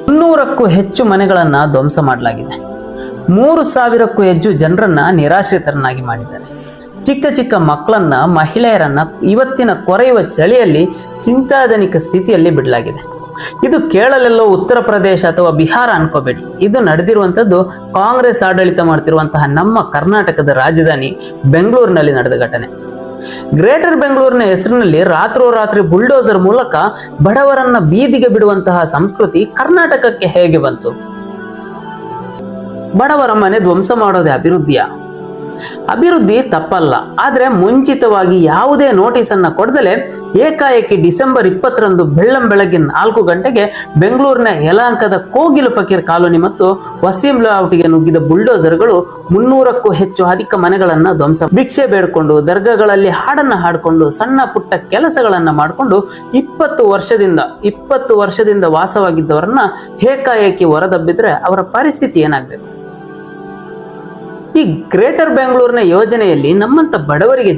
300ಕ್ಕೂ ಹೆಚ್ಚು ಮನೆಗಳನ್ನ ಧ್ವಂಸ ಮಾಡಲಾಗಿದೆ. 3,000ಕ್ಕೂ ಹೆಚ್ಚು ಜನರನ್ನ ನಿರಾಶ್ರಿತರನ್ನಾಗಿ ಮಾಡಿದ್ದಾರೆ. ಚಿಕ್ಕ ಚಿಕ್ಕ ಮಕ್ಕಳನ್ನ, ಮಹಿಳೆಯರನ್ನ ಇವತ್ತಿನ ಕೊರೆಯುವ ಚಳಿಯಲ್ಲಿ ಚಿಂತಾಜನಕ ಸ್ಥಿತಿಯಲ್ಲಿ ಬಿಡಲಾಗಿದೆ. ಇದು ಕೇಳಲೆಲ್ಲೋ ಉತ್ತರ ಪ್ರದೇಶ ಅಥವಾ ಬಿಹಾರ ಅನ್ಕೋಬೇಡಿ. ಇದು ನಡೆದಿರುವಂತದ್ದು ಕಾಂಗ್ರೆಸ್ ಆಡಳಿತ ಮಾಡ್ತಿರುವಂತಹ ನಮ್ಮ ಕರ್ನಾಟಕದ ರಾಜಧಾನಿ ಬೆಂಗಳೂರಿನಲ್ಲಿ ನಡೆದ ಘಟನೆ. ಗ್ರೇಟರ್ ಬೆಂಗಳೂರಿನ ಹೆಸರಿನಲ್ಲಿ ರಾತ್ರೋರಾತ್ರಿ ಬುಲ್ಡೋಸರ್ ಮೂಲಕ ಬಡವರನ್ನ ಬೀದಿಗೆ ಬಿಡುವಂತಹ ಸಂಸ್ಕೃತಿ ಕರ್ನಾಟಕಕ್ಕೆ ಹೇಗೆ ಬಂತು? ಬಡವರ ಮನೆ ಧ್ವಂಸ ಮಾಡೋದೇ ಅಭಿವೃದ್ಧಿಯ? ಅಭಿವೃದ್ಧಿ ತಪ್ಪಲ್ಲ, ಆದ್ರೆ ಮುಂಚಿತವಾಗಿ ಯಾವುದೇ ನೋಟಿಸ್ ಅನ್ನ ಕೊಡದಲೆ ಏಕಾಏಕಿ ಡಿಸೆಂಬರ್ 20ರಂದು ಬೆಳ್ಳಂಬೆಳಗ್ಗೆ 4 ಗಂಟೆಗೆ ಬೆಂಗಳೂರಿನ ಯಲಹಂಕದ ಕೋಗಿಲು ಫಕೀರ್ ಕಾಲೋನಿ ಮತ್ತು ವಸೀಂ ಲೇಔಟ್ಗೆ ನುಗ್ಗಿದ ಬುಲ್ಡೋಸರ್ಗಳು 300ಕ್ಕೂ ಹೆಚ್ಚು ಅಧಿಕ ಮನೆಗಳನ್ನ ಧ್ವಂಸ, ಭಿಕ್ಷೆ ಬೇಡ್ಕೊಂಡು, ದರ್ಗಾಗಳಲ್ಲಿ ಹಾಡನ್ನ ಹಾಡ್ಕೊಂಡು, ಸಣ್ಣ ಪುಟ್ಟ ಕೆಲಸಗಳನ್ನ ಮಾಡಿಕೊಂಡು 20 ವರ್ಷದಿಂದ ವಾಸವಾಗಿದ್ದವರನ್ನ ಏಕಾಏಕಿ ಹೊರದಬ್ಬಿದ್ರೆ ಅವರ ಪರಿಸ್ಥಿತಿ ಏನಾಗಬೇಕು? ಈ ಗ್ರೇಟರ್ ಬೆಂಗಳೂರಿನ ಯೋಜನೆಯಲ್ಲಿ ನಮ್ಮಂತ ಬಡವರಿಗೆ